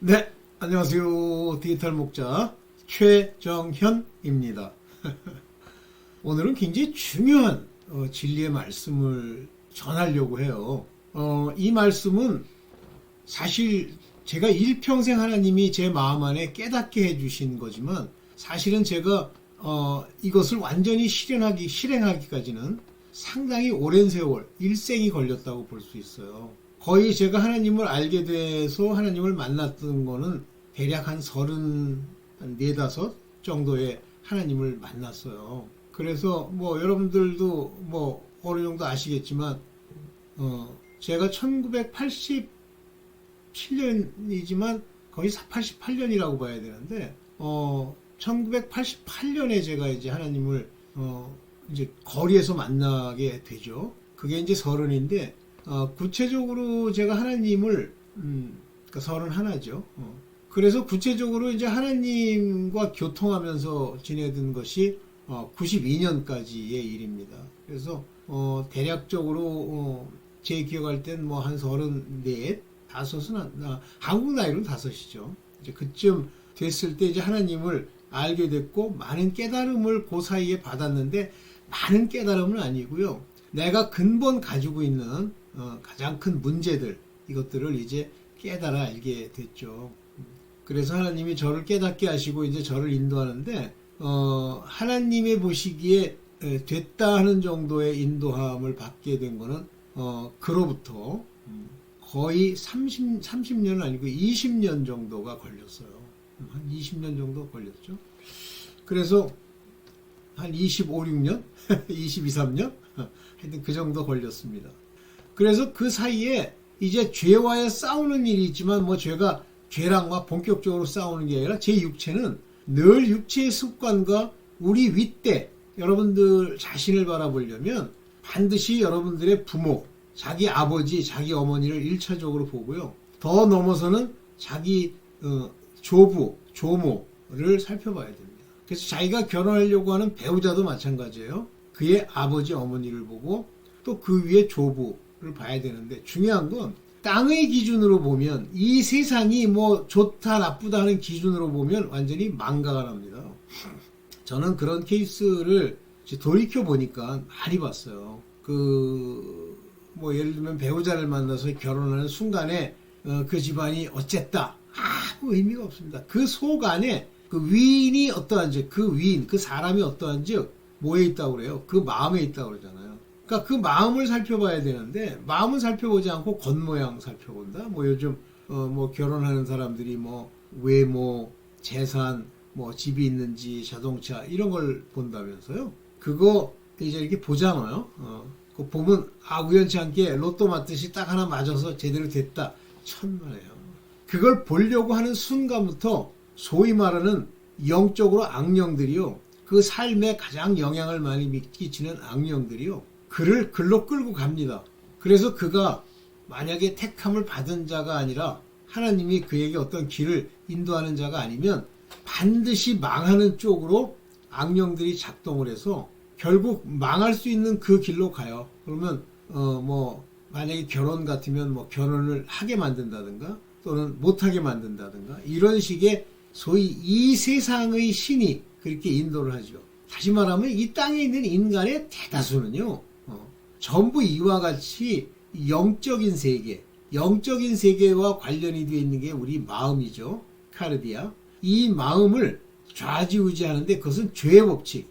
네, 안녕하세요. 디지털 목자 최정현입니다. 오늘은 굉장히 중요한 진리의 말씀을 전하려고 해요. 이 말씀은 사실 제가 일평생 하나님이 제 마음 안에 깨닫게 해주신 거지만 사실은 제가 이것을 완전히 실행하기까지는 상당히 오랜 세월, 일생이 걸렸다고 볼 수 있어요. 거의 제가 하나님을 알게 돼서 하나님을 만났던 거는 대략 한 34, 5 정도의 하나님을 만났어요. 그래서 뭐 여러분들도 뭐 어느 정도 아시겠지만 제가 1987년이지만 거의 88년이라고 봐야 되는데 1988년에 제가 이제 하나님을 이제 거리에서 만나게 되죠. 그게 이제 서른인데 구체적으로 제가 하나님을 그러니까 31죠. 그래서 구체적으로 이제 하나님과 교통하면서 지내던 것이 92년까지의 일입니다. 그래서 대략적으로 제 기억할 땐 뭐 한 34, 5은 한국 나이로는 5이죠. 이제 그쯤 됐을 때 이제 하나님을 알게 됐고 많은 깨달음을 그 사이에 받았는데 많은 깨달음은 아니고요. 내가 근본 가지고 있는 가장 큰 문제들 이것들을 이제 깨달아 알게 됐죠. 그래서 하나님이 저를 깨닫게 하시고 이제 저를 인도하는데 하나님의 보시기에 됐다 하는 정도의 인도함을 받게 된 거는 그로부터 거의 30년은 아니고 20년 정도가 걸렸어요. 한 20년 정도 걸렸죠. 그래서 한 25, 6년? 22, 3년? 하여튼 그 정도 걸렸습니다. 그래서 그 사이에 이제 죄와의 싸우는 일이 있지만 뭐 죄랑과 본격적으로 싸우는 게 아니라 제 육체는 늘 육체의 습관과 우리 윗대 여러분들 자신을 바라보려면 반드시 여러분들의 부모, 자기 아버지, 자기 어머니를 1차적으로 보고요. 더 넘어서는 자기 조부, 조모를 살펴봐야 됩니다. 그래서 자기가 결혼하려고 하는 배우자도 마찬가지예요. 그의 아버지, 어머니를 보고 또 그 위에 조부를 봐야 되는데 중요한 건 땅의 기준으로 보면 이 세상이 뭐 좋다 나쁘다 하는 기준으로 보면 완전히 망가가 납니다. 저는 그런 케이스를 돌이켜 보니까 많이 봤어요. 뭐 예를 들면 배우자를 만나서 결혼하는 순간에 그 집안이 어쨌다 아무 의미가 없습니다. 그 속 안에 그 위인이 어떠한지 그 사람이 어떠한지 뭐에 있다고 그래요? 그 마음에 있다고 그러잖아요. 그러니까 그 마음을 살펴봐야 되는데 마음은 살펴보지 않고 겉모양 살펴본다. 뭐 요즘 뭐 결혼하는 사람들이 뭐 외모, 재산, 뭐 집이 있는지 자동차 이런 걸 본다면서요. 그거 이제 이렇게 보잖아요. 그거 보면 우연치 않게 로또 맞듯이 딱 하나 맞아서 제대로 됐다. 천만에요. 그걸 보려고 하는 순간부터 소위 말하는 영적으로 악령들이요. 그 삶에 가장 영향을 많이 끼치는 악령들이요. 그를 글로 끌고 갑니다. 그래서 그가 만약에 택함을 받은 자가 아니라 하나님이 그에게 어떤 길을 인도하는 자가 아니면 반드시 망하는 쪽으로 악령들이 작동을 해서 결국 망할 수 있는 그 길로 가요. 그러면 뭐 만약에 결혼 같으면 뭐 결혼을 하게 만든다든가 또는 못하게 만든다든가 이런 식의 소위 이 세상의 신이 그렇게 인도를 하죠. 다시 말하면 이 땅에 있는 인간의 대다수는요. 전부 이와 같이 영적인 세계와 관련이 되어 있는 게 우리 마음이죠. 카르디아. 이 마음을 좌지우지하는데 그것은 죄의 법칙,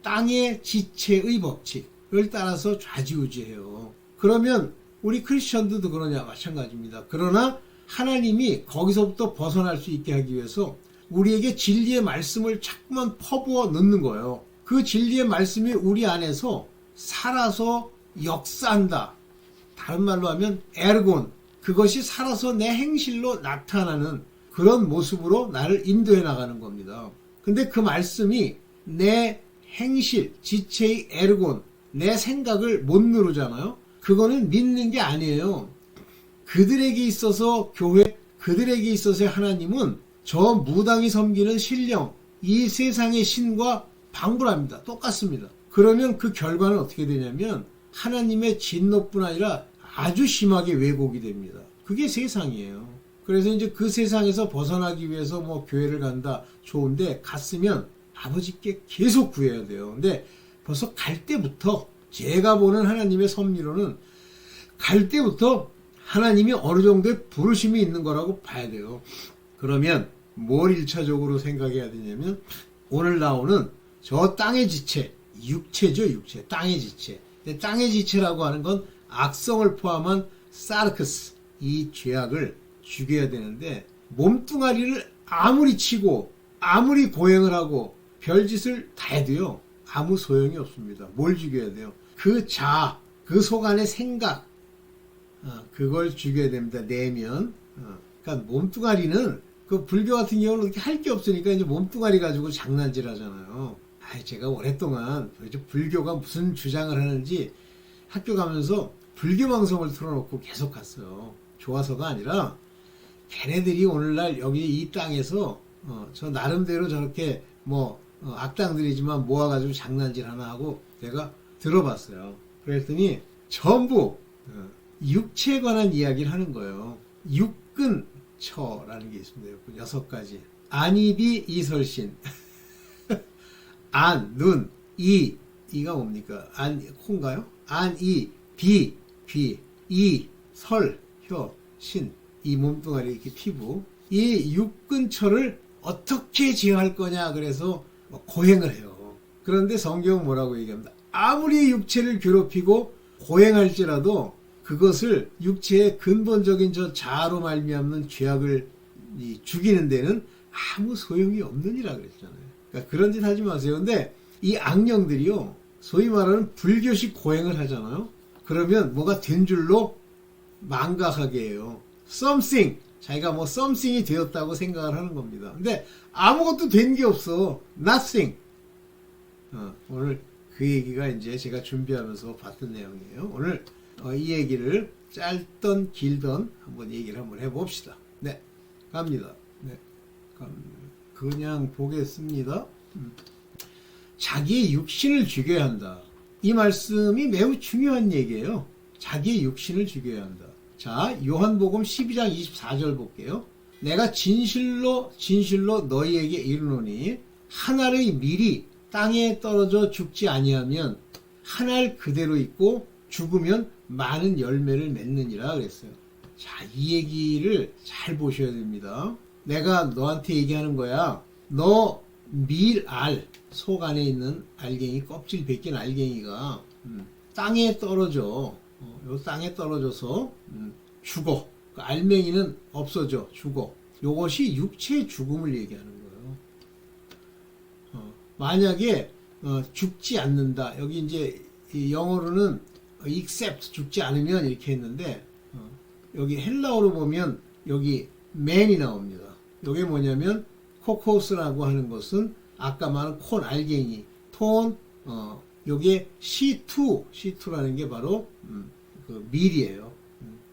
땅의 지체의 법칙을 따라서 좌지우지해요. 그러면 우리 크리스천들도 그러냐 마찬가지입니다. 그러나 하나님이 거기서부터 벗어날 수 있게 하기 위해서 우리에게 진리의 말씀을 자꾸만 퍼부어 넣는 거예요. 그 진리의 말씀이 우리 안에서 살아서 역사한다. 다른 말로 하면 에르곤, 그것이 살아서 내 행실로 나타나는 그런 모습으로 나를 인도해 나가는 겁니다. 근데 그 말씀이 내 행실, 지체의 에르곤, 내 생각을 못 누르잖아요. 그거는 믿는 게 아니에요. 그들에게 있어서 교회, 그들에게 있어서의 하나님은 저 무당이 섬기는 신령, 이 세상의 신과 방불합니다. 똑같습니다. 그러면 그 결과는 어떻게 되냐면 하나님의 진노뿐 아니라 아주 심하게 왜곡이 됩니다. 그게 세상이에요. 그래서 이제 그 세상에서 벗어나기 위해서 뭐 교회를 간다. 좋은데 갔으면 아버지께 계속 구해야 돼요. 근데 벌써 갈 때부터 제가 보는 하나님의 섭리로는 갈 때부터 하나님이 어느 정도의 부르심이 있는 거라고 봐야 돼요. 그러면 뭘 1차적으로 생각해야 되냐면 오늘 나오는 저 땅의 지체, 육체죠, 육체. 땅의 지체. 근데 땅의 지체라고 하는 건 악성을 포함한 사르크스, 이 죄악을 죽여야 되는데 몸뚱아리를 아무리 치고 아무리 고행을 하고 별짓을 다 해도요. 아무 소용이 없습니다. 뭘 죽여야 돼요? 그 자아, 그 속 안의 생각, 그걸 죽여야 됩니다. 내면. 그러니까 몸뚱아리는 그 불교 같은 경우는 그렇게 할 게 없으니까 이제 몸뚱아리 가지고 장난질 하잖아요. 제가 오랫동안 불교가 무슨 주장을 하는지 학교 가면서 불교 방송을 틀어놓고 계속 갔어요. 좋아서가 아니라 걔네들이 오늘날 여기 이 땅에서 저 나름대로 저렇게 악당들이지만 모아가지고 장난질 하나 하고 내가 들어봤어요. 그랬더니 전부 육체에 관한 이야기를 하는 거예요. 육근처라는 게 있습니다. 6가지. 안이비 이설신. 안, 눈, 이가 뭡니까? 코인가요? 비, 귀, 설, 혀, 신, 이 몸뚱아리, 이렇게 피부. 이 육근처를 어떻게 제어할 거냐, 그래서 고행을 해요. 그런데 성경은 뭐라고 얘기합니다. 아무리 육체를 괴롭히고 고행할지라도 그것을 육체의 근본적인 저 자아로 말미암는 죄악을 죽이는 데는 아무 소용이 없느니라 그랬잖아요. 그러니까 그런 짓 하지 마세요. 근데 이 악령들이요, 소위 말하는 불교식 고행을 하잖아요. 그러면 뭐가 된 줄로 망각하게 해요. something, 자기가 something이 되었다고 생각을 하는 겁니다. 근데 아무것도 된 게 없어. nothing. 오늘 그 얘기가 이제 제가 준비하면서 봤던 내용이에요. 오늘 이 얘기를 짧던 길던 한번 얘기를 한번 해봅시다. 네, 갑니다. 네, 그냥 보겠습니다. 자기의 육신을 죽여야 한다. 이 말씀이 매우 중요한 얘기예요. 자기의 육신을 죽여야 한다. 자, 요한복음 12장 24절 볼게요. 내가 진실로 너희에게 이르노니 한 알의 밀이 땅에 떨어져 죽지 아니하면 한 알 그대로 있고 죽으면 많은 열매를 맺느니라 그랬어요. 자, 이 얘기를 잘 보셔야 됩니다. 내가 너한테 얘기하는 거야. 너 밀알, 속 안에 있는 알갱이, 껍질 벗긴 알갱이가 땅에 떨어져. 요 땅에 떨어져서 죽어. 그 알맹이는 없어져. 죽어. 요것이 육체의 죽음을 얘기하는 거예요. 만약에 죽지 않는다. 여기 이제 영어로는 except, 죽지 않으면 이렇게 했는데 여기 헬라어로 보면 여기 man이 나옵니다. 이게 뭐냐면 코코스라고 하는 것은 아까 말한 콘, 알갱이, 톤, 요게 C2라는 게 바로 그 밀이에요.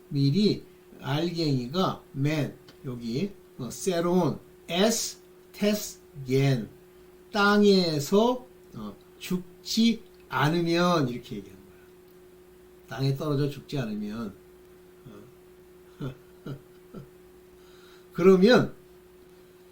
밀이, 알갱이가 man, 여기 세론, S, 테스, 겐, 땅에서 죽지 않으면 이렇게 얘기하는 거예요. 땅에 떨어져 죽지 않으면 그러면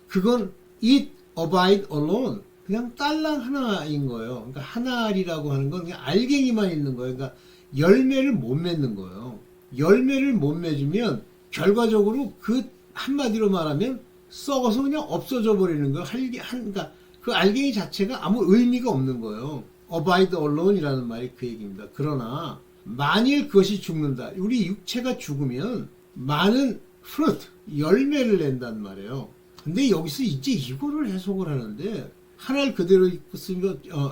그건 it abide alone, 그냥 딸랑 하나인 거예요. 그러니까 하나리라고 하는 건 그냥 알갱이만 있는 거예요. 그러니까 열매를 못 맺는 거예요. 열매를 못 맺으면 결과적으로 그 한마디로 말하면 썩어서 그냥 없어져 버리는 거예요. 그러니까 그 알갱이 자체가 아무 의미가 없는 거예요. abide alone이라는 말이 그 얘기입니다. 그러나 만일 그것이 죽는다. 우리 육체가 죽으면 많은 fruit, 열매를 낸단 말이에요. 근데 여기서 이제 이거를 해석을 하는데 하나를 그대로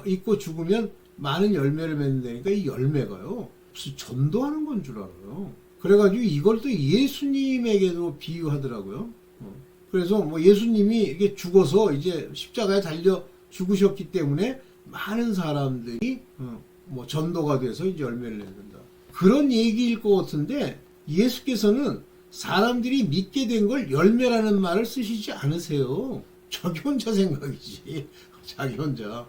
있고 죽으면 많은 열매를 맺는다니까 이 열매가요 무슨 전도하는 건 줄 알아요. 그래가지고 이걸 또 예수님에게도 비유하더라고요. 그래서 예수님이 이렇게 죽어서 이제 십자가에 달려 죽으셨기 때문에 많은 사람들이 전도가 돼서 이제 열매를 낸다. 그런 얘기일 것 같은데 예수께서는 사람들이 믿게 된 걸 열매라는 말을 쓰시지 않으세요. 자기 혼자 생각이지. 자기 혼자.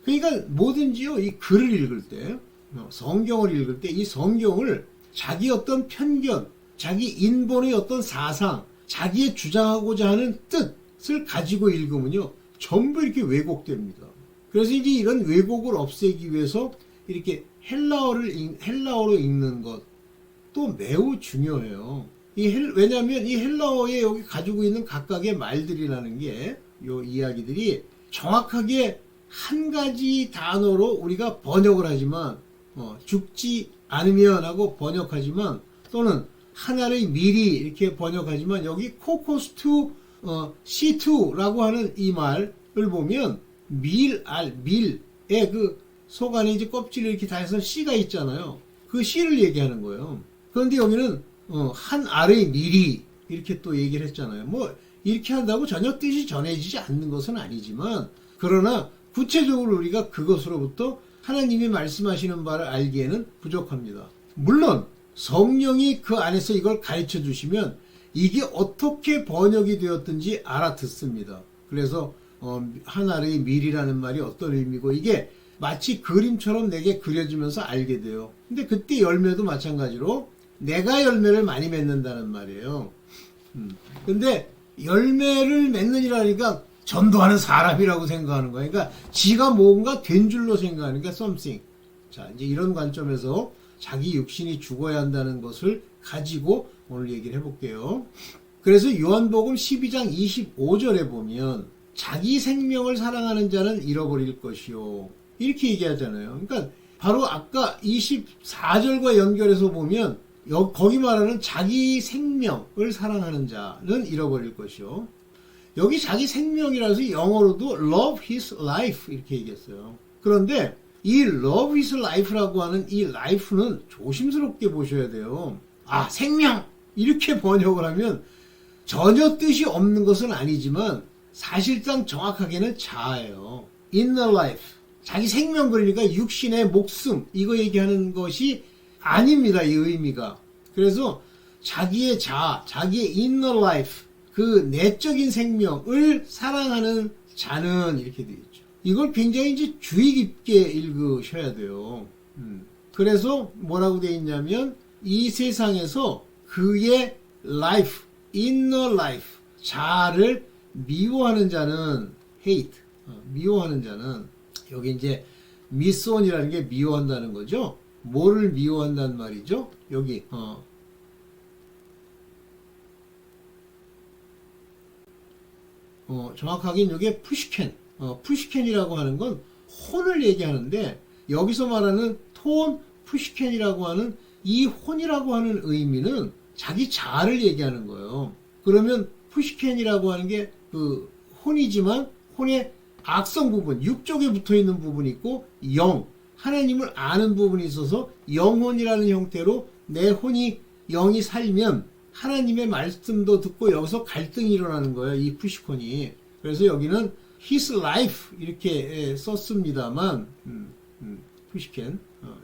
그러니까 뭐든지요, 이 글을 읽을 때, 성경을 읽을 때 이 성경을 자기 어떤 편견, 자기 인본의 어떤 사상, 자기의 주장하고자 하는 뜻을 가지고 읽으면요, 전부 이렇게 왜곡됩니다. 그래서 이제 이런 왜곡을 없애기 위해서 이렇게 헬라어로 읽는 것도 매우 중요해요. 왜냐하면 이 헬라어에 여기 가지고 있는 각각의 말들이라는 게, 요 이야기들이 정확하게 한 가지 단어로 우리가 번역을 하지만, 죽지 않으면 하고 번역하지만, 또는 하나의 미리 이렇게 번역하지만, 여기 코코스투 C2라고 하는 이 말을 보면 밀의 그 속 안에 이제 껍질을 이렇게 다 해서 C가 있잖아요. 그 C를 얘기하는 거예요. 그런데 여기는 한 알의 미리 이렇게 또 얘기를 했잖아요. 뭐 이렇게 한다고 전혀 뜻이 전해지지 않는 것은 아니지만, 그러나 구체적으로 우리가 그것으로부터 하나님이 말씀하시는 바를 알기에는 부족합니다. 물론 성령이 그 안에서 이걸 가르쳐 주시면 이게 어떻게 번역이 되었든지 알아듣습니다. 그래서 하나의 밀이라는 말이 어떤 의미고, 이게 마치 그림처럼 내게 그려지면서 알게 돼요. 근데 그때 열매도 마찬가지로 내가 열매를 많이 맺는다는 말이에요. 근데 열매를 맺느니라니까 전도하는 사람이라고 생각하는 거예요. 그러니까 지가 뭔가 된 줄로 생각하니까 something. 자, 이제 이런 관점에서 자기 육신이 죽어야 한다는 것을 가지고 오늘 얘기를 해볼게요. 그래서 요한복음 12장 25절에 보면 자기 생명을 사랑하는 자는 잃어버릴 것이요, 이렇게 얘기하잖아요. 그러니까 바로 아까 24절과 연결해서 보면 거기 말하는 자기 생명을 사랑하는 자는 잃어버릴 것이요. 여기 자기 생명이라서 영어로도 love his life 이렇게 얘기했어요. 그런데 이 love his life라고 하는 이 life는 조심스럽게 보셔야 돼요. 생명! 이렇게 번역을 하면 전혀 뜻이 없는 것은 아니지만 사실상 정확하게는 자아예요. inner life. 자기 생명, 그러니까 육신의 목숨, 이거 얘기하는 것이 아닙니다, 이 의미가. 그래서 자기의 자아, 자기의 inner life, 그 내적인 생명을 사랑하는 자는 이렇게 되어 있죠. 이걸 굉장히 이제 주의 깊게 읽으셔야 돼요. 그래서 뭐라고 되어 있냐면, 이 세상에서 그의 life, inner life, 자아를 미워하는 자는 hate, 미워하는 자는, 여기 이제 미소원이라는 게 미워한다는 거죠. 뭐를 미워한다는 말이죠? 여기 정확하게는 이게 푸시켄이라고 하는 건 혼을 얘기하는데, 여기서 말하는 톤 푸시켄이라고 하는 이 혼이라고 하는 의미는 자기 자아를 얘기하는 거예요. 그러면 푸시켄이라고 하는 게 그 혼이지만, 혼의 악성 부분, 육쪽에 붙어 있는 부분이 있고, 하나님을 아는 부분이 있어서 영혼이라는 형태로 내 영이 살면 하나님의 말씀도 듣고, 여기서 갈등이 일어나는 거예요, 이 푸시콘이. 그래서 여기는 his life 이렇게 썼습니다만, 푸시켄,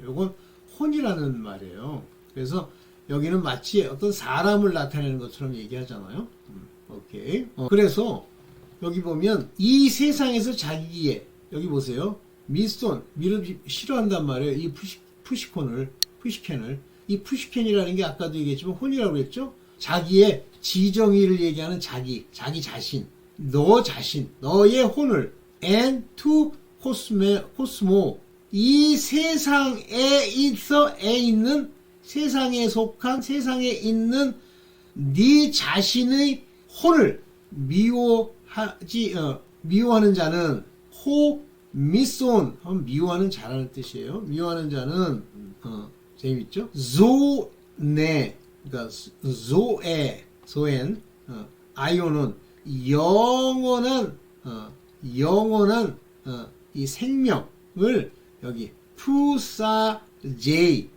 요건 혼이라는 말이에요. 그래서 여기는 마치 어떤 사람을 나타내는 것처럼 얘기하잖아요. 오케이. 그래서 여기 보면 이 세상에서 자기의, 여기 보세요, 미를 싫어한단 말이에요. 이 푸시켄을. 이 푸시켄이라는 게 아까도 얘기했지만 혼이라고 했죠. 자기의 지정의를 얘기하는 자기 자신, 너 자신, 너의 혼을 and to cosmo, 이 세상에 있는, 세상에 속한, 세상에 있는 네 자신의 혼을 미워하는 자는 미손, 미워하는 자라는 뜻이에요. 미워하는 자는 재밌죠? 조네, 그러니까 소엔, 아이오는 영원한 이 생명을, 여기 푸사제이,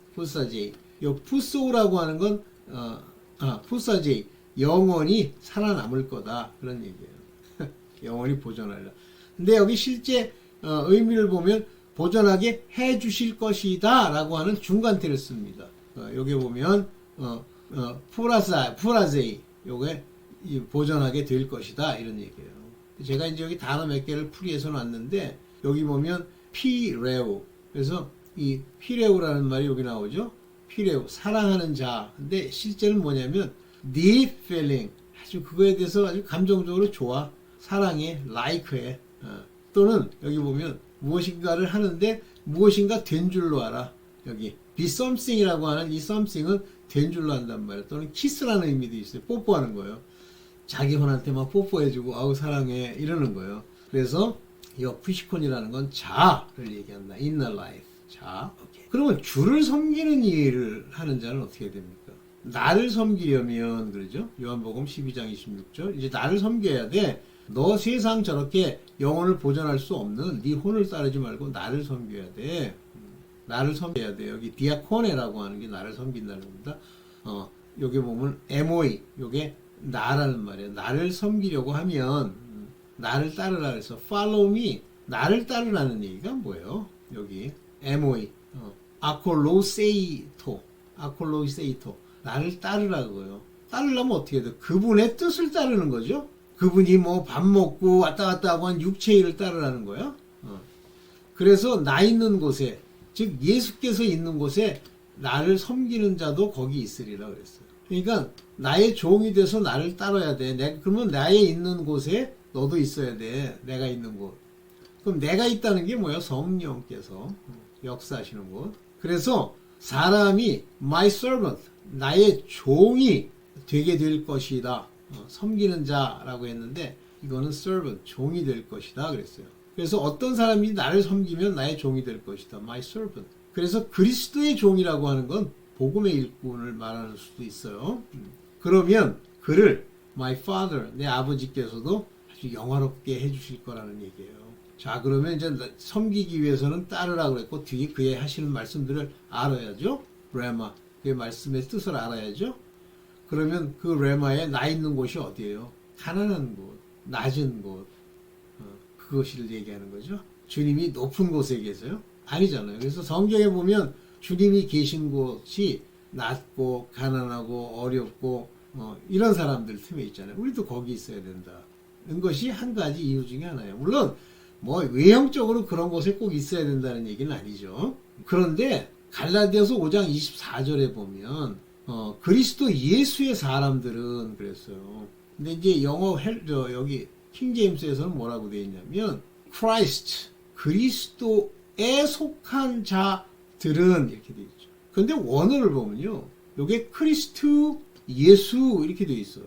요 푸소라고 하는 건 푸사제이, 영원히 살아남을 거다, 그런 얘기예요. 영원히 보존하려. 근데 여기 실제 의미를 보면 보존하게 해 주실 것이다 라고 하는 중간태를 씁니다. 여기 보면 푸라제이, 요게 보존하게 될 것이다, 이런 얘기예요. 제가 이제 여기 단어 몇 개를 풀이해서 놨는데, 여기 보면 피레오, 그래서 이 피레오라는 말이 여기 나오죠. 피레오, 사랑하는 자. 근데 실제는 뭐냐면 deep feeling, 아주 그거에 대해서 아주 감정적으로 좋아. 사랑해, like해. 또는 여기 보면 무엇인가를 하는데 무엇인가 된 줄로 알아. 여기 be something이라고 하는 이 something은 된 줄로 한단 말이야. 또는 kiss라는 의미도 있어요. 뽀뽀하는 거예요. 자기 혼한테 막 뽀뽀해주고 아우 사랑해 이러는 거예요. 그래서 이 푸시콘이라는 건 자를 얘기한다. inner life. 자, 오케이. 그러면 주를 섬기는 일을 하는 자는 어떻게 됩니까? 나를 섬기려면 그러죠. 요한복음 12장 26절. 이제 나를 섬겨야 돼. 너 세상 저렇게 영혼을 보존할 수 없는 네 혼을 따르지 말고 나를 섬겨야 돼. 나를 섬겨야 돼. 여기 디아코네라고 하는 게 나를 섬긴다는 겁니다. 여기 보면 MOE, 요게 나라는 말이에요. 나를 섬기려고 하면 나를 따르라 그래서 follow me, 나를 따르라는 얘기가 뭐예요? 여기 MOE, 아콜로세이토, 나를 따르라고요. 따르려면 어떻게 해야 돼? 그분의 뜻을 따르는 거죠. 그분이 뭐 밥 먹고 왔다 갔다 하고 한 육체의 일을 따르라는 거야. 그래서 나 있는 곳에, 즉 예수께서 있는 곳에 나를 섬기는 자도 거기 있으리라 그랬어요. 그러니까 나의 종이 돼서 나를 따라야 돼. 그러면 나의 있는 곳에 너도 있어야 돼. 내가 있는 곳. 그럼 내가 있다는 게 뭐야? 성령께서 역사하시는 곳. 그래서 사람이 my servant, 나의 종이 되게 될 것이다. 섬기는 자라고 했는데 이거는 servant, 종이 될 것이다 그랬어요. 그래서 어떤 사람이 나를 섬기면 나의 종이 될 것이다. my servant. 그래서 그리스도의 종이라고 하는 건 복음의 일꾼을 말하는 수도 있어요. 그러면 그를 my father, 내 아버지께서도 아주 영화롭게 해주실 거라는 얘기예요. 자, 그러면 이제 섬기기 위해서는 따르라고 그랬고 뒤에 그의 하시는 말씀들을 알아야죠. 레마, 그의 말씀의 뜻을 알아야죠. 그러면 그 레마에 나 있는 곳이 어디예요? 가난한 곳, 낮은 곳, 그것을 얘기하는 거죠. 주님이 높은 곳에 계세요? 아니잖아요. 그래서 성경에 보면 주님이 계신 곳이 낮고 가난하고 어렵고 이런 사람들 틈에 있잖아요. 우리도 거기 있어야 된다는 것이 한 가지 이유 중에 하나예요. 물론 뭐 외형적으로 그런 곳에 꼭 있어야 된다는 얘기는 아니죠. 그런데 갈라디아서 5장 24절에 보면 그리스도 예수의 사람들은 그랬어요. 근데 이제 영어 여기 킹제임스에서는 뭐라고 되어 있냐면 Christ, 그리스도에 속한 자들은 이렇게 되어 있죠. 근데 원어를 보면요. 여기 크리스트, 예수 이렇게 되어 있어요.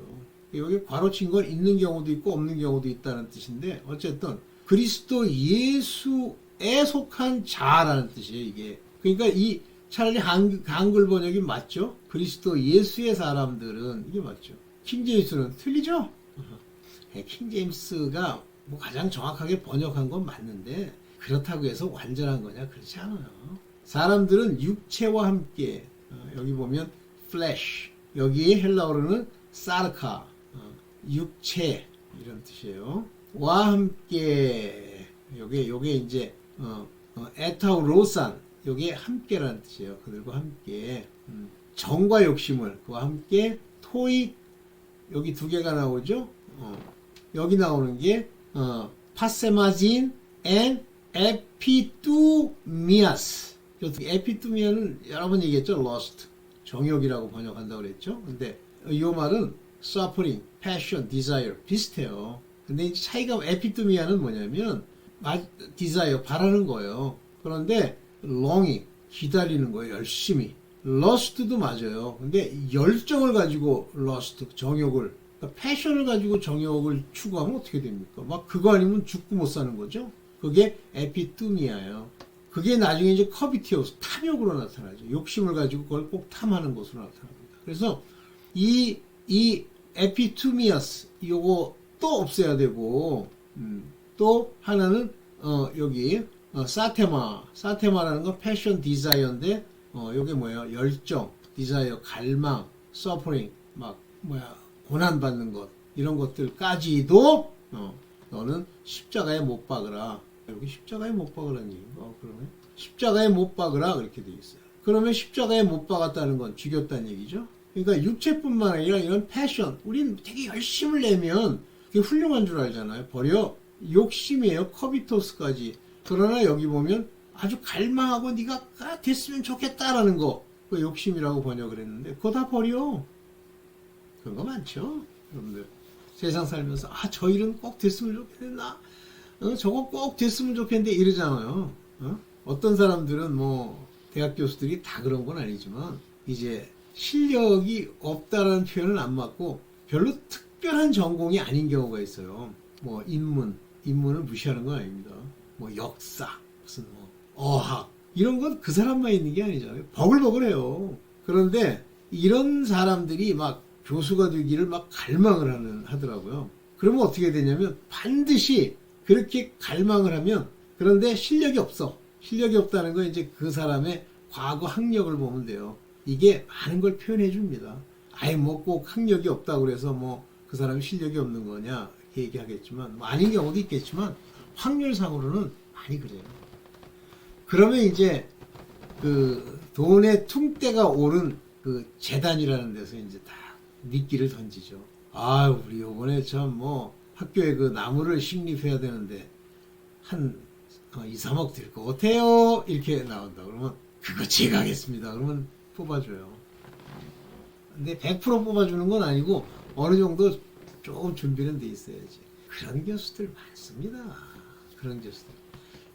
여기 괄호친 건 있는 경우도 있고 없는 경우도 있다는 뜻인데 어쨌든 그리스도 예수에 속한 자라는 뜻이에요. 이게. 그러니까 이 차라리 한글 번역이 맞죠? 그리스도 예수의 사람들은 이게 맞죠. 킹제임스는 틀리죠? 킹제임스가 뭐 가장 정확하게 번역한 건 맞는데 그렇다고 해서 완전한 거냐? 그렇지 않아요. 사람들은 육체와 함께 여기 보면 flesh, 여기 헬라어로는 사르카, 육체 이런 뜻이에요. 와 함께 요게 이제 에타우로산, 요게 함께라는 뜻이에요. 그들과 함께 정과 욕심을 그와 함께 토이, 여기 두 개가 나오죠. 여기 나오는 게 파세마진 앤 에피투미아스. 에피투미아는 여러 번 얘기했죠. lost, 정욕이라고 번역한다고 그랬죠. 근데 이 말은 suffering, passion, desire 비슷해요. 근데 이 차이가 에피투미아는 뭐냐면 desire, 바라는 거예요. 그런데 longing, 기다리는 거예요. 열심히. lust도 맞아요. 근데 열정을 가지고 lust, 정욕을, 그러니까 패션을 가지고 정욕을 추구하면 어떻게 됩니까? 막 그거 아니면 죽고 못 사는 거죠. 그게 에피투미아예요. 그게 나중에 이제 커비티오스, 탐욕으로 나타나죠. 욕심을 가지고 그걸 꼭 탐하는 것으로 나타납니다. 그래서 이 에피투미아스 요거 또 없애야 되고 또 하나는 여기 사테마라는 건 패션 디자이어인데 요게 뭐예요? 열정, 디자이어, 갈망, 서퍼링, 막 고난받는 것 이런 것들까지도 너는 십자가에 못 박으라. 여기 십자가에 못 박으라는 얘기인가? 그러면 십자가에 못 박으라 그렇게 되어 있어요. 그러면 십자가에 못 박았다는 건 죽였다는 얘기죠. 그러니까 육체뿐만 아니라 이런 패션, 우린 되게 열심을 내면 그게 훌륭한 줄 알잖아요. 버려. 욕심이에요. 커비토스까지. 그러나 여기 보면 아주 갈망하고 네가 됐으면 좋겠다라는 거, 그 욕심이라고 번역을 했는데 그거 다 버려. 그런 거 많죠. 여러분들 세상 살면서 저 일은 꼭 됐으면 좋겠는데 저거 꼭 됐으면 좋겠는데 이러잖아요. 어떤 사람들은 뭐 대학 교수들이 다 그런 건 아니지만 이제 실력이 없다라는 표현은 안 맞고 별로 특별한 전공이 아닌 경우가 있어요. 뭐 인문을 무시하는 건 아닙니다. 뭐 역사, 무슨 뭐 어학 이런 건 그 사람만 있는 게 아니잖아요. 버글버글해요. 그런데 이런 사람들이 막 교수가 되기를 막 갈망을 하더라고요. 그러면 어떻게 되냐면 반드시 그렇게 갈망을 하면 그런데 실력이 없어. 실력이 없다는 건 이제 그 사람의 과거 학력을 보면 돼요. 이게 많은 걸 표현해 줍니다. 아예 뭐 꼭 학력이 없다고 그래서 뭐 그 사람이 실력이 없는 거냐 이렇게 얘기하겠지만 뭐 아닌 경우도 있겠지만 확률상으로는 많이 그래요. 그러면 이제 그 돈의 퉁대가 오른 그 재단이라는 데서 이제 다 미끼를 던지죠. 우리 요번에 참 뭐 학교에 그 나무를 식립해야 되는데 한 2, 3억 들 것 같아요. 이렇게 나온다. 그러면 그거 제가 하겠습니다. 그러면 뽑아줘요. 근데 100% 뽑아주는 건 아니고 어느 정도 조금 준비는 돼 있어야지. 그런 교수들 많습니다. 그런 교수들.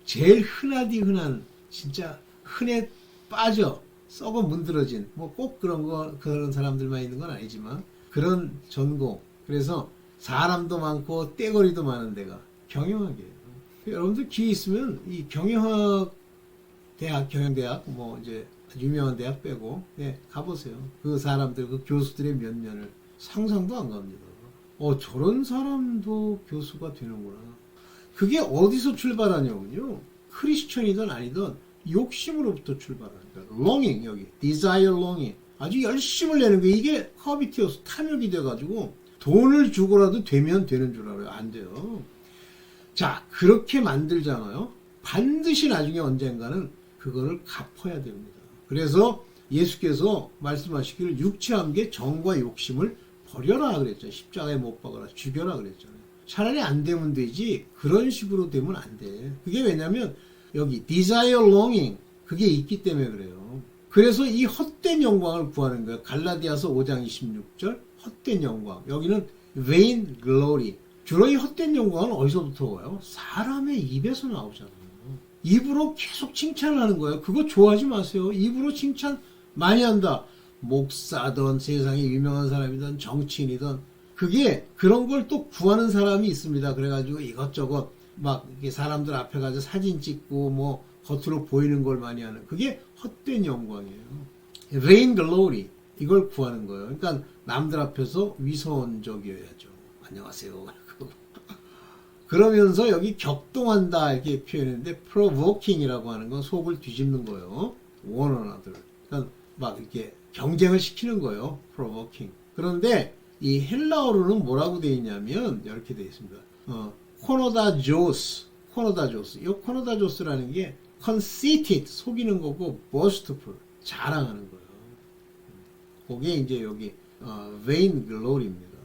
제일 흔한 진짜 흔해 빠져 썩어 문드러진 뭐 꼭 그런 사람들만 있는 건 아니지만 그런 전공. 그래서 사람도 많고 떼거리도 많은 데가 경영학이에요. 여러분들 기회 있으면 이 경영학 대학, 경영대학 뭐 이제 유명한 대학 빼고 가보세요. 그 사람들, 그 교수들의 면면을 상상도 안 갑니다. 저런 사람도 교수가 되는구나. 그게 어디서 출발하냐면요. 크리스천이든 아니든 욕심으로부터 출발하니까. longing, 여기 desire, longing. 아주 열심을 내는 게 이게 커비티어서 탐욕이 돼가지고 돈을 주고라도 되면 되는 줄 알아요. 안 돼요. 자, 그렇게 만들잖아요. 반드시 나중에 언젠가는 그거를 갚아야 됩니다. 그래서 예수께서 말씀하시기를 육체함께 정과 욕심을 버려라 그랬잖아요. 십자가에 못 박아라, 죽여라 그랬잖아요. 차라리 안 되면 되지 그런 식으로 되면 안 돼. 그게 왜냐면 여기 desire, longing 그게 있기 때문에 그래요. 그래서 이 헛된 영광을 구하는 거예요. 갈라디아서 5장 26절 헛된 영광. 여기는 vain glory. 주로 이 헛된 영광은 어디서부터 와요? 사람의 입에서 나오잖아요. 입으로 계속 칭찬을 하는 거예요. 그거 좋아하지 마세요. 입으로 칭찬 많이 한다. 목사든 세상에 유명한 사람이든 정치인이든 그게 그런 걸 또 구하는 사람이 있습니다. 그래가지고 이것저것 막 이렇게 사람들 앞에 가서 사진 찍고 뭐 겉으로 보이는 걸 많이 하는 그게 헛된 영광이에요. vain glory 이걸 구하는 거예요. 그러니까 남들 앞에서 위선적이어야죠. 안녕하세요. 그러면서 여기 격동한다 이렇게 표현했는데 provoking이라고 하는 건 속을 뒤집는 거예요. one another. 그러니까 막 이렇게 경쟁을 시키는 거예요. provoking. 그런데 이 헬라어로는 뭐라고 되어 있냐면 이렇게 되어 있습니다. 코노다조스. 이 코노다조스라는 게 conceited 속이는 거고 boastful 자랑하는 거예요. 그게 이제 여기 vain glory입니다.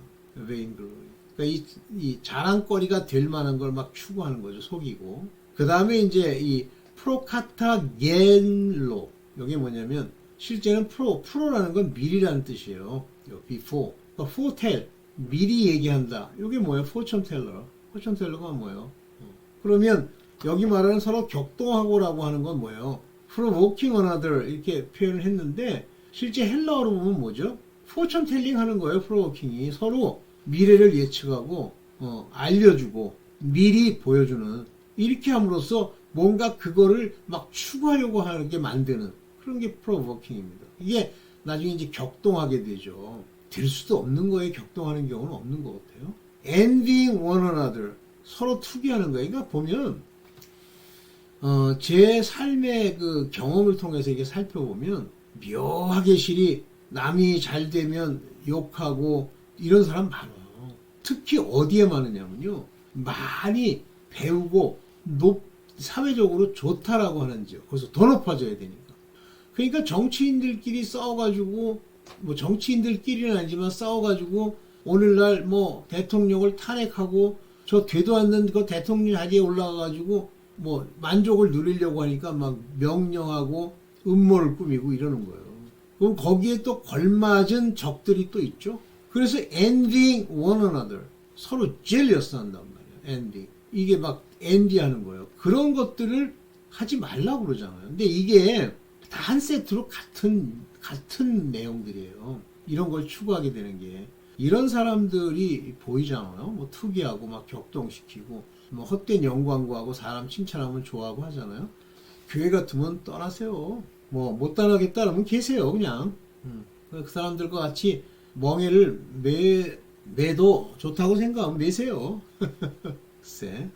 vain glory. 그러니까 이 자랑거리가 될 만한 걸 막 추구하는 거죠. 속이고. 그 다음에 이제 이 프로카타겐로. 이게 뭐냐면 실제는 프로라는 건 미리라는 뜻이에요. before. 그러니까 foretell. 미리 얘기한다. 이게 뭐예요? fortune teller. fortune teller가 뭐예요? 그러면 여기 말하는 서로 격동하고라고 하는 건 뭐예요? provoking another 이렇게 표현을 했는데 실제 헬라어로 보면 뭐죠? fortune telling 하는 거예요. provoking이 서로 미래를 예측하고 알려주고 미리 보여주는 이렇게 함으로써 뭔가 그거를 막 추구하려고 하는 게 만드는 그런 게 provoking입니다. 이게 나중에 이제 격동하게 되죠. 될 수도 없는 거에 격동하는 경우는 없는 것 같아요. envying one another 서로 투기하는 거예요. 그러니까 보면 제 삶의 그 경험을 통해서 이게 살펴보면 묘하게 실이 남이 잘 되면 욕하고 이런 사람 많아요. 특히 어디에 많으냐면요. 많이 배우고 사회적으로 좋다라고 하는지요. 거기서 더 높아져야 되니까. 그러니까 정치인들끼리 싸워가지고 뭐 정치인들끼리는 아니지만 싸워가지고 오늘날 뭐 대통령을 탄핵하고 저 되도 않는 그 대통령 자리에 올라가가지고 뭐 만족을 누리려고 하니까 막 명령하고 음모를 꾸미고 이러는 거예요. 그럼 거기에 또 걸맞은 적들이 또 있죠. 그래서 envying one another. 서로 jealous 한단 말이야. envy. 이게 막 envy하는 거예요. 그런 것들을 하지 말라고 그러잖아요. 근데 이게 다 한 세트로 같은 내용들이에요. 이런 걸 추구하게 되는 게. 이런 사람들이 보이잖아요. 뭐 특이하고 막 격동시키고 뭐 헛된 영광구하고 사람 칭찬하면 좋아하고 하잖아요. 교회 같으면 떠나세요. 뭐 못 떠나겠다 그러면 계세요. 그냥. 그 사람들과 같이 멍해를 매도 좋다고 생각하면 매세요. 글쎄,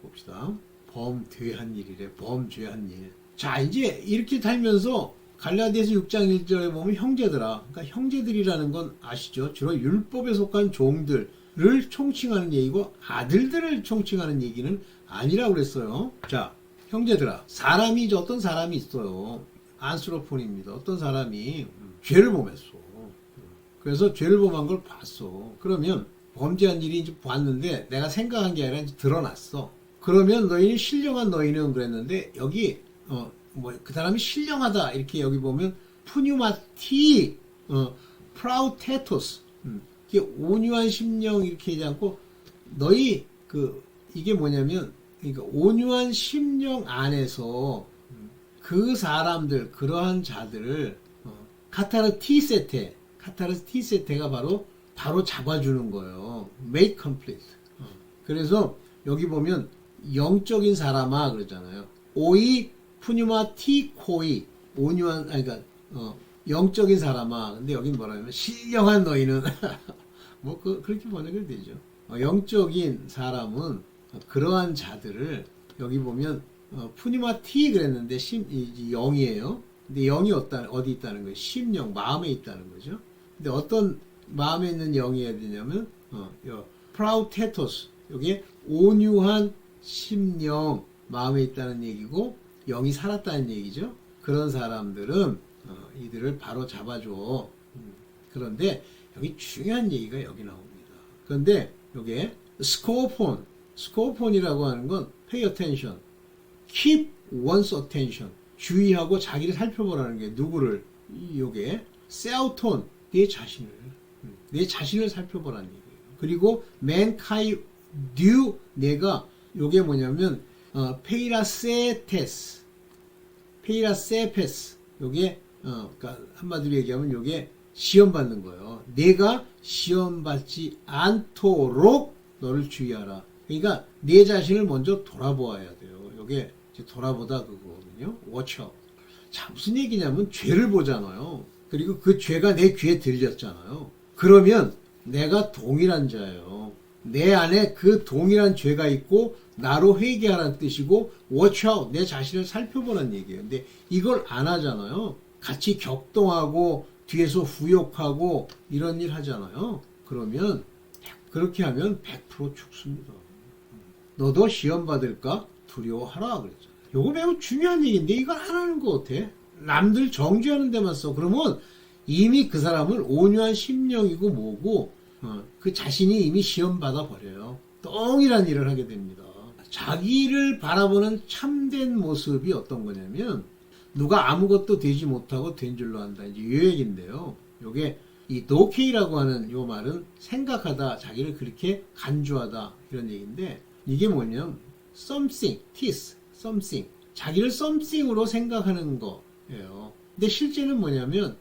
봅시다. 범죄한 일이래. 범죄한 일. 자, 이제 이렇게 달면서 갈라디아서 6장 1절에 보면 형제들아. 그러니까 형제들이라는 건 아시죠? 주로 율법에 속한 종들을 총칭하는 얘기고 아들들을 총칭하는 얘기는 아니라고 그랬어요. 자, 형제들아. 사람이 이제 어떤 사람이 있어요. 안스로폰입니다. 어떤 사람이 죄를 범했어. 그래서 죄를 범한 걸 봤어. 그러면 범죄한 일이 이제 봤는데 내가 생각한 게 아니라 이제 드러났어. 그러면 너희는 신령한 너희는 그랬는데 여기 그 사람이 신령하다 이렇게 여기 보면 푸뉴마티 프라우테토스 이게 온유한 심령 이렇게 하지 않고 너희 이게 뭐냐면 그러니까 온유한 심령 안에서 그 사람들 그러한 자들을 카타르 티세테가 바로 잡아주는 거예요. make complete. 그래서 여기 보면 영적인 사람아 그러잖아요. 오이 푸뉴마 티코이 온유한 그러니까 영적인 사람아. 근데 여긴 뭐라면 신령한 너희는 뭐 그렇게 번역이 되죠. 영적인 사람은 그러한 자들을 여기 보면 푸뉴마 티 그랬는데 영이에요. 근데 영이 어디 있다는 거예요? 심령 마음에 있다는 거죠. 근데 어떤 마음에 있는 영이어야 되냐면 프라우테토스 여기에 온유한 심령 마음에 있다는 얘기고 영이 살았다는 얘기죠. 그런 사람들은 이들을 바로 잡아줘. 그런데 여기 중요한 얘기가 여기 나옵니다. 그런데 여기에 스코폰이라고 하는 건 pay attention, keep one's attention, 주의하고 자기를 살펴보라는 게 누구를 요게 세우톤 내 자신을 살펴보라는 얘기예요. 그리고 mankind do 내가 요게 뭐냐면 페이라세페스 요게 그러니까 한마디로 얘기하면 요게 시험 받는 거예요. 내가 시험 받지 않도록 너를 주의하라. 그러니까 내 자신을 먼저 돌아보아야 돼요. 요게 이제 돌아보다 그거거든요. watch out. 자, 무슨 얘기냐면 죄를 보잖아요. 그리고 그 죄가 내 귀에 들렸잖아요. 그러면 내가 동일한 자예요. 내 안에 그 동일한 죄가 있고 나로 회개하라는 뜻이고 watch out 내 자신을 살펴보라는 얘기예요. 근데 이걸 안 하잖아요. 같이 격동하고 뒤에서 후욕하고 이런 일 하잖아요. 그러면 그렇게 하면 100% 죽습니다. 너도 시험 받을까 두려워하라 그랬잖아요. 요거 매우 중요한 얘기인데 이걸 안 하는 거 같아. 남들 정죄하는 데만 써. 그러면 이미 그 사람은 온유한 심령이고 뭐고 그 자신이 이미 시험 받아 버려요. 동일한 일을 하게 됩니다. 자기를 바라보는 참된 모습이 어떤 거냐면 누가 아무것도 되지 못하고 된 줄로 한다. 이제 이 얘기인데요. 요게 이 노케이라고 하는 요 말은 생각하다, 자기를 그렇게 간주하다 이런 얘기인데 이게 뭐냐면 something, something. 자기를 something으로 생각하는 거예요. 근데 실제는 뭐냐면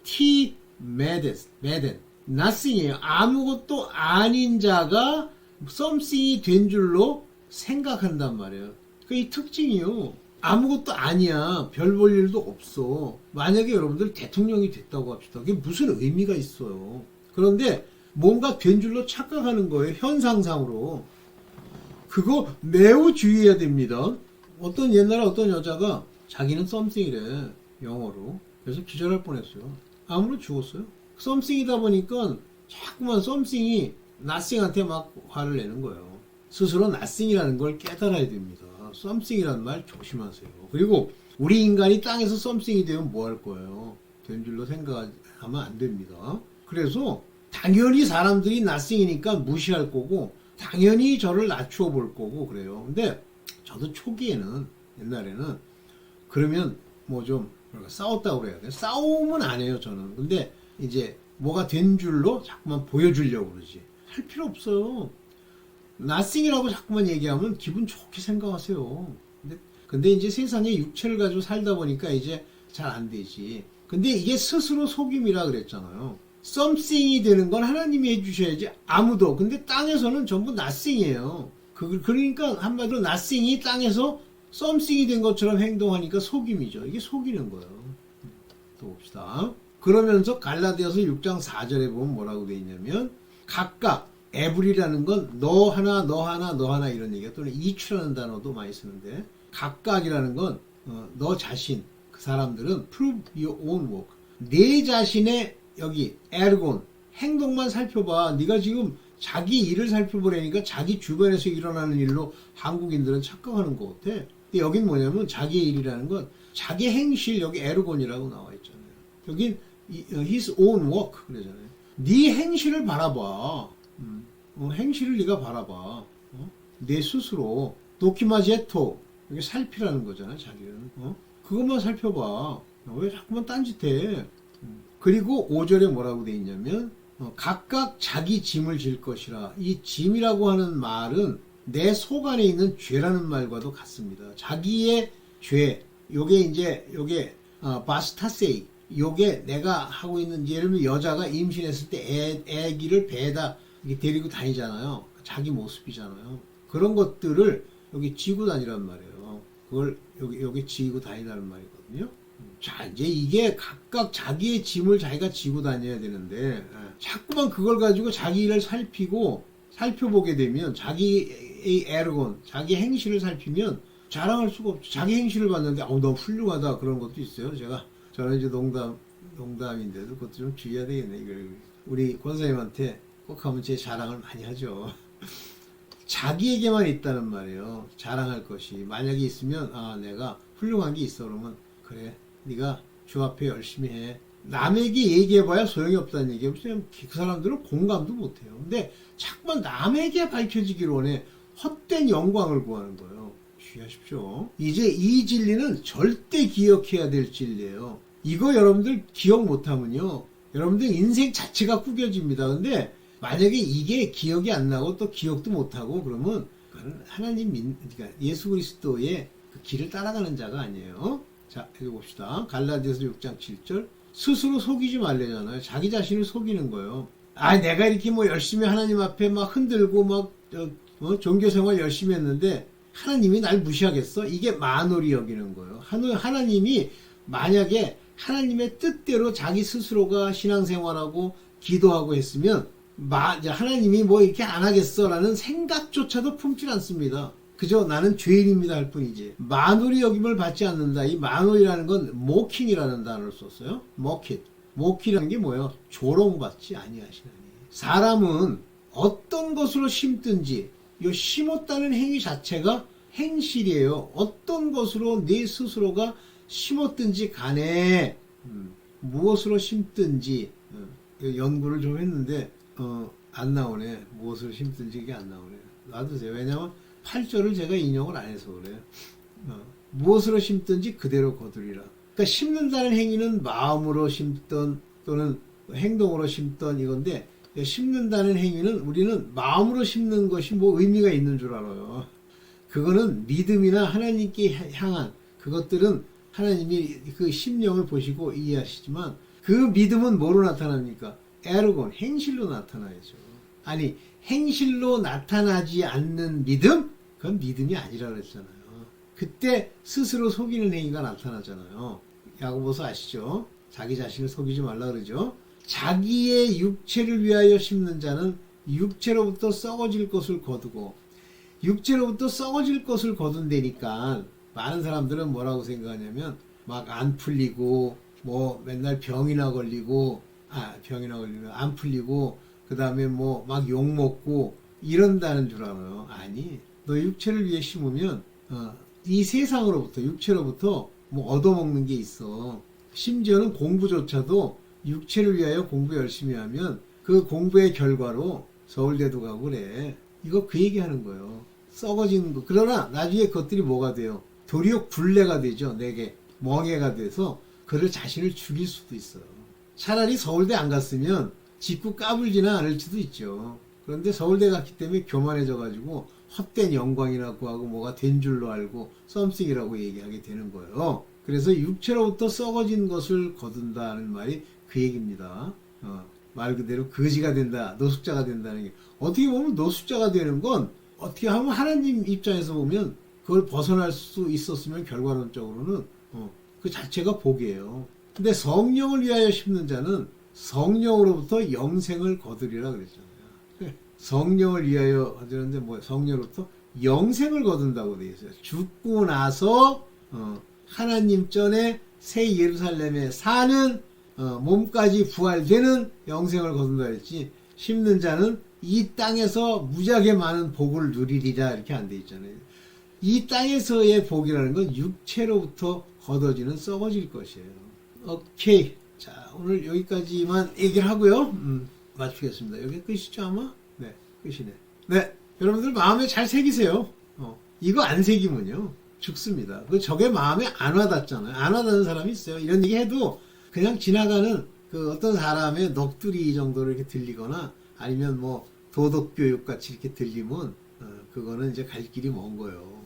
T madden nothing이에요. 아무것도 아닌 자가 something이 된 줄로 생각한단 말이에요. 그 이 특징이요. 아무것도 아니야. 별 볼 일도 없어. 만약에 여러분들 대통령이 됐다고 합시다. 그게 무슨 의미가 있어요. 그런데 뭔가 된 줄로 착각하는 거예요. 현상상으로. 그거 매우 주의해야 됩니다. 옛날에 어떤 여자가 자기는 something이래. 영어로. 그래서 기절할 뻔했어요. 아무로 죽었어요. something이다 보니까 자꾸만 something이 nothing한테 막 화를 내는 거예요. 스스로 nothing이라는 걸 깨달아야 됩니다. something이라는 말 조심하세요. 그리고 우리 인간이 땅에서 something이 되면 뭐 할 거예요? 된 줄로 생각하면 안 됩니다. 그래서 당연히 사람들이 nothing이니까 무시할 거고 당연히 저를 낮추어 볼 거고 그래요. 근데 저도 초기에는 옛날에는 그러면 뭐 좀 싸웠다고 그래야 돼요. 싸움은 안 해요 저는. 근데 이제 뭐가 된 줄로 자꾸만 보여주려고 그러지. 할 필요 없어요. nothing이라고 자꾸만 얘기하면 기분 좋게 생각하세요. 근데 이제 세상에 육체를 가지고 살다 보니까 이제 잘 안 되지. 근데 이게 스스로 속임이라 그랬잖아요. something이 되는 건 하나님이 해주셔야지. 아무도. 근데 땅에서는 전부 nothing이에요. 그러니까 한마디로 nothing이 땅에서 something이 된 것처럼 행동하니까 속임이죠. 이게 속이는 거예요. 또 봅시다. 그러면서 갈라디아서 6장 4절에 보면 뭐라고 돼 있냐면 각각 every라는 건 너 하나 너 하나 너 하나 이런 얘기가, 또는 each라는 단어도 많이 쓰는데 각각이라는 건 너 자신, 그 사람들은 prove your own work. 내 자신의 여기 ergon 행동만 살펴봐. 네가 지금 자기 일을 살펴보려니까 자기 주변에서 일어나는 일로 한국인들은 착각하는 것 같아. 근데 여긴 뭐냐면 자기의 일이라는 건 자기 행실, 여기 ergon이라고 나와 있잖아요. 여긴 his own work 그러잖아요. 네 행실을 바라봐. 행실을 네가 바라봐. 내 스스로 도키마제토, 이게 살피라는 거잖아. 자기는 그것만 살펴봐. 왜 자꾸만 딴짓해. 그리고 5절에 뭐라고 돼 있냐면 각각 자기 짐을 질 것이라. 이 짐이라고 하는 말은 내 속 안에 있는 죄라는 말과도 같습니다. 자기의 죄, 요게 바스타세이, 요게 내가 하고 있는, 예를 들면 여자가 임신했을 때 애기를 배에다 이렇게 데리고 다니잖아요. 자기 모습이잖아요. 그런 것들을 여기 지고 다니란 말이에요. 그걸 여기 지고 다니라는 말이거든요. 자, 이제 이게 각각 자기의 짐을 자기가 지고 다녀야 되는데 자꾸만 그걸 가지고 자기 일을 살펴보게 되면 자기의 에르곤, 자기 행실을 살피면 자랑할 수가 없죠. 자기 행실을 봤는데 너무 훌륭하다 그런 것도 있어요. 저는 이제 농담인데도 그것도 좀 주의해야 되겠네. 이걸 우리 권사님한테 꼭 하면 제 자랑을 많이 하죠. 자기에게만 있다는 말이에요. 자랑할 것이 만약에 있으면 내가 훌륭한 게 있어 그러면 그래 네가 주 앞에 열심히 해. 남에게 얘기해봐야 소용이 없다는 얘기예요. 그 사람들은 공감도 못해요. 근데 자꾸만 남에게 밝혀지기를 원해. 헛된 영광을 구하는 거예요. 주의하십시오. 이제 이 진리는 절대 기억해야 될 진리예요. 이거 여러분들 기억 못하면요, 여러분들 인생 자체가 구겨집니다. 근데 만약에 이게 기억이 안 나고 또 기억도 못하고 그러면 그러니까 예수 그리스도의 그 길을 따라가는 자가 아니에요. 자, 읽어봅시다. 갈라디아서 6장 7절. 스스로 속이지 말래잖아요. 자기 자신을 속이는 거예요. 내가 이렇게 뭐 열심히 하나님 앞에 막 흔들고 종교생활 열심히 했는데 하나님이 날 무시하겠어? 이게 만홀히 여기는 거예요. 하나님이 만약에 하나님의 뜻대로 자기 스스로가 신앙생활하고 기도하고 했으면 하나님이 뭐 이렇게 안 하겠어라는 생각조차도 품질 않습니다. 그저 나는 죄인입니다 할 뿐이지. 만홀히 여김을 받지 않는다. 이 만홀이라는 건 모킹이라는 단어를 썼어요. 모킹이라는 게 뭐예요? 조롱받지 아니하시나니. 사람은 어떤 것으로 심든지, 이 심었다는 행위 자체가 행실이에요. 어떤 것으로 내 스스로가 심었든지 간에 무엇으로 심든지 연구를 좀 했는데 안 나오네. 무엇으로 심든지 이게 안 나오네. 놔두세요. 왜냐면 8절을 제가 인용을 안 해서 그래요. 무엇으로 심든지 그대로 거두리라. 그러니까 심는다는 행위는 마음으로 심던 또는 행동으로 심던 이건데, 심는다는 행위는 우리는 마음으로 심는 것이 뭐 의미가 있는 줄 알아요. 그거는 믿음이나 하나님께 향한 그것들은 하나님이 그 심령을 보시고 이해하시지만, 그 믿음은 뭐로 나타납니까? 에르곤, 행실로 나타나야죠. 아니, 행실로 나타나지 않는 믿음? 그건 믿음이 아니라 그랬잖아요. 그때 스스로 속이는 행위가 나타나잖아요. 야고보서 아시죠? 자기 자신을 속이지 말라 그러죠. 자기의 육체를 위하여 심는 자는 육체로부터 썩어질 것을 거두고, 육체로부터 썩어질 것을 거둔다니까 많은 사람들은 뭐라고 생각하냐면 막 안 풀리고 뭐 맨날 병이나 걸리고 안 풀리고 그 다음에 뭐 막 욕먹고 이런다는 줄 알아요. 아니, 너 육체를 위해 심으면 이 세상으로부터, 육체로부터 뭐 얻어먹는 게 있어. 심지어는 공부조차도 육체를 위하여 공부 열심히 하면 그 공부의 결과로 서울대도 가고 그래. 이거 그 얘기하는 거예요. 썩어지는 거. 그러나 나중에 그것들이 뭐가 돼요? 도리어 굴레가 되죠. 내게 멍해가 돼서 그를 자신을 죽일 수도 있어요. 차라리 서울대 안 갔으면 직구 까불지나 않을지도 있죠. 그런데 서울대 갔기 때문에 교만해져가지고 헛된 영광이라고 하고 뭐가 된 줄로 알고 썸씽이라고 얘기하게 되는 거예요. 그래서 육체로부터 썩어진 것을 거둔다는 말이 그 얘기입니다. 말 그대로 거지가 된다, 노숙자가 된다는 게, 어떻게 보면 노숙자가 되는 건 어떻게 하면 하나님 입장에서 보면 그걸 벗어날 수 있었으면 결과론적으로는 그 자체가 복이에요. 근데 성령을 위하여 심는 자는 성령으로부터 영생을 거두리라 그랬잖아요. 성령을 위하여 하는데 뭐 성령으로부터 영생을 거둔다고 되어 있어요. 죽고 나서 하나님 전에 새 예루살렘에 사는 몸까지 부활되는 영생을 거둔다 했지, 심는 자는 이 땅에서 무지하게 많은 복을 누리리라 이렇게 안 돼 있잖아요. 이 땅에서의 복이라는 건 육체로부터 거둬지는 썩어질 것이에요. 오케이. 자, 오늘 여기까지만 얘기를 하고요. 마치겠습니다. 여기 끝이죠 아마? 네, 끝이네. 네, 여러분들 마음에 잘 새기세요. 이거 안 새기면요 죽습니다. 그 적의 마음에 안 와닿잖아요. 안 와닿는 사람이 있어요. 이런 얘기 해도 그냥 지나가는 그 어떤 사람의 넋두리 정도로 이렇게 들리거나 아니면 뭐 도덕교육 같이 이렇게 들리면 그거는 이제 갈 길이 먼 거예요.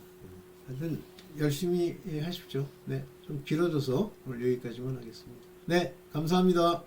하여튼 열심히 하십시오. 네, 좀 길어져서 오늘 여기까지만 하겠습니다. 네, 감사합니다.